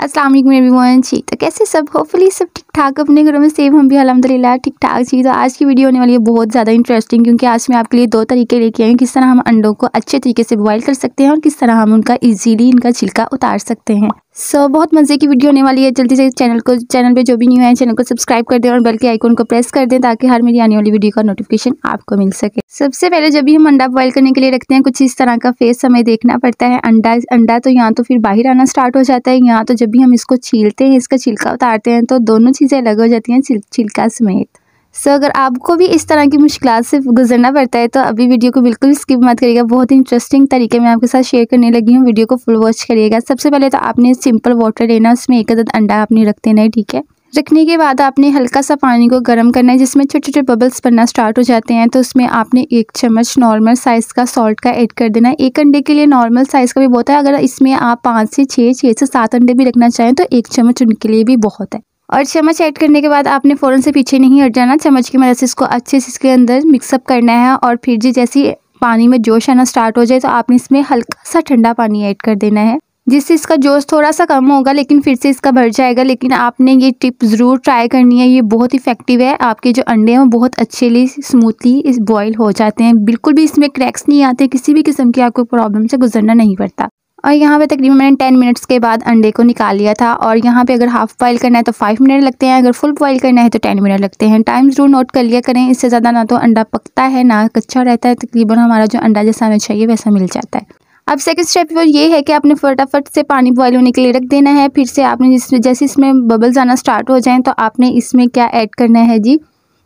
अस्सलाम वालेकुम एवरीवन। जी तो कैसे सब, होपफुली सब ठीक ठाक अपने घरों में सेम, हम भी अल्हम्दुलिल्लाह ठीक ठाक। जी तो आज की वीडियो होने वाली है बहुत ज़्यादा इंटरेस्टिंग, क्योंकि आज मैं आपके लिए दो तरीके लेके आई हूँ किस तरह हम अंडों को अच्छे तरीके से बॉयल कर सकते हैं और किस तरह हम उनका इजीली इनका छिलका उतार सकते हैं। बहुत मज़े की वीडियो होने वाली है। जल्दी से चैनल पे जो भी न्यू है चैनल को सब्सक्राइब कर दें और बेल के आइकन को प्रेस कर दें ताकि हर मेरी आने वाली वीडियो का नोटिफिकेशन आपको मिल सके। सबसे पहले जब भी हम अंडा बॉयल करने के लिए रखते हैं कुछ इस तरह का फेस हमें देखना पड़ता है। अंडा तो यहाँ तो फिर बाहर आना स्टार्ट हो जाता है, यहाँ तो जब भी हम इसको छीलते हैं, इसका छिलका उतारते हैं तो दोनों चीज़ें अलग हो जाती हैं छिलका समेत। अगर आपको भी इस तरह की मुश्किलात से गुजरना पड़ता है तो अभी वीडियो को बिल्कुल भी स्किप मत करिएगा। बहुत ही इंटरेस्टिंग तरीके मैं आपके साथ शेयर करने लगी हूँ, वीडियो को फुल वॉच करिएगा। सबसे पहले तो आपने सिंपल वाटर लेना, उसमें एक अदद अंडा आपने रख देना है, ठीक है। रखने के बाद आपने हल्का सा पानी को गर्म करना है जिसमें छोटे छोटे बबल्स बनना स्टार्ट हो जाते हैं, तो उसमें आपने 1 चम्मच नॉर्मल साइज़ का सॉल्ट का ऐड कर देना है। एक अंडे के लिए नॉर्मल साइज़ का भी बहुत है, अगर इसमें आप 5 से 7 अंडे भी रखना चाहें तो 1 चम्मच उनके लिए भी बहुत है। और चम्मच ऐड करने के बाद आपने फ़ौरन से पीछे नहीं हट जाना, चम्मच की मदद से इसको अच्छे से इसके अंदर मिक्सअप करना है। और फिर जैसे पानी में जोश आना स्टार्ट हो जाए तो आपने इसमें हल्का सा ठंडा पानी ऐड कर देना है, जिससे इसका जोश थोड़ा सा कम होगा लेकिन फिर से इसका भर जाएगा। लेकिन आपने ये टिप ज़रूर ट्राई करनी है, ये बहुत इफेक्टिव है। आपके जो अंडे हैं वो बहुत अच्छे स्मूथली इस बॉयल हो जाते हैं, बिल्कुल भी इसमें क्रैक्स नहीं आते, किसी भी किस्म की आपको प्रॉब्लम से गुजरना नहीं पड़ता। और यहाँ पे तकरीबन मैंने 10 मिनट्स के बाद अंडे को निकाल लिया था। और यहाँ पे अगर हाफ बॉयल करना है तो 5 मिनट लगते हैं, अगर फुल बॉयल करना है तो 10 मिनट लगते हैं। टाइम ज़रूर नोट कर लिया करें, इससे ज़्यादा ना तो अंडा पकता है ना कच्चा रहता है, तकरीबन हमारा जो अंडा जैसा हमें चाहिए वैसा मिल जाता है। अब सेकंड स्टेप ये है कि आपने फटाफट से पानी बॉयल होने के लिए रख देना है। फिर से आपने जैसे इसमें बबल्स आना स्टार्ट हो जाएँ तो आपने इसमें क्या ऐड करना है जी,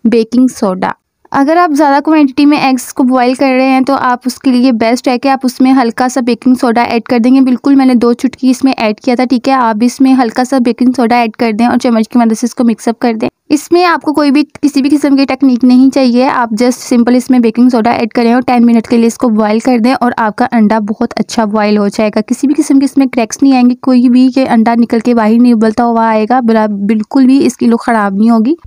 बेकिंग सोडा। अगर आप ज़्यादा क्वांटिटी में एग्स को बॉईल कर रहे हैं तो आप उसके लिए बेस्ट है कि आप उसमें हल्का सा बेकिंग सोडा ऐड कर देंगे। बिल्कुल मैंने 2 चुटकी इसमें ऐड किया था, ठीक है। आप इसमें हल्का सा बेकिंग सोडा ऐड कर दें और चम्मच की मदद से इसको मिक्सअप कर दें। इसमें आपको किसी भी किस्म की टेक्निक नहीं चाहिए, आप जस्ट सिंपल इसमें बेकिंग सोडा ऐड करें और 10 मिनट के लिए इसको बॉयल कर दें और आपका अंडा बहुत अच्छा बॉयल हो जाएगा। किसी भी किस्म के इसमें क्रैक्स नहीं आएंगे, कोई भी ये अंडा निकल के बाहर नहीं उबलता हुआ आएगा, बिल्कुल भी इसकी लुक ख़राब नहीं होगी।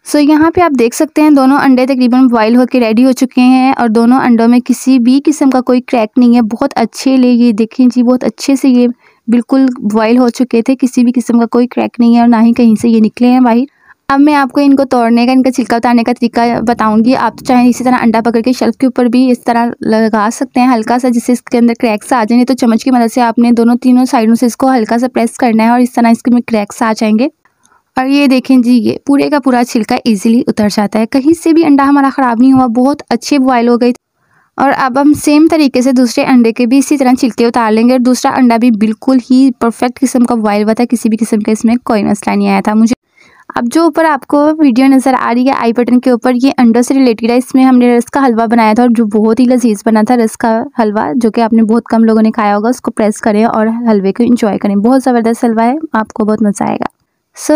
यहाँ पे आप देख सकते हैं दोनों अंडे तकरीबन बॉयल होकर रेडी हो चुके हैं और दोनों अंडों में किसी भी किस्म का कोई क्रैक नहीं है। बहुत अच्छे ये देखें जी, बहुत अच्छे से ये बिल्कुल बॉयल हो चुके थे, किसी भी किस्म का कोई क्रैक नहीं है और ना ही कहीं से ये निकले हैं बाहर। अब मैं आपको इनको तोड़ने का, इनका छिलका उतारने का तरीका बताऊंगी। आप तो चाहे इसी तरह अंडा पकड़ के शेल्फ के ऊपर भी इस तरह लगा सकते हैं हल्का सा, जिससे इसके अंदर क्रैक्स आ जाएंगे। तो चम्मच की मदद से आपने तीनों साइडों से इसको हल्का सा प्रेस करना है और इस तरह इसके में क्रैक्स आ जाएंगे। और ये देखें जी, ये पूरे का पूरा छिलका इजीली उतर जाता है, कहीं से भी अंडा हमारा ख़राब नहीं हुआ, बहुत अच्छे बॉयल हो गए। और अब हम सेम तरीके से दूसरे अंडे के भी इसी तरह छिलके उतार लेंगे और दूसरा अंडा भी बिल्कुल ही परफेक्ट किस्म का बॉयल हुआ था, किसी भी किस्म का इसमें कोई मसला नहीं आया था मुझे। अब जो ऊपर आपको वीडियो नज़र आ रही है आई बटन के ऊपर, ये अंडों से रिलेटेड है। इसमें हमने रस का हलवा बनाया था और जो बहुत ही लजीज बना था, रस का हलवा जो कि आपने बहुत कम लोगों ने खाया होगा। उसको प्रेस करें और हलवे को इंजॉय करें, बहुत ज़बरदस्त हलवा है, आपको बहुत मज़ा आएगा।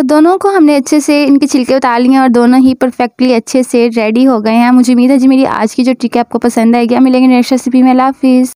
दोनों को हमने अच्छे से इनके छिलके उतार लिए और दोनों ही परफेक्टली अच्छे से रेडी हो गए हैं। मुझे उम्मीद है जी मेरी आज की जो ट्रिक है आपको पसंद आएगी। मिलेंगे नेक्स्ट रेसिपी में। अल्लाह हाफिज़।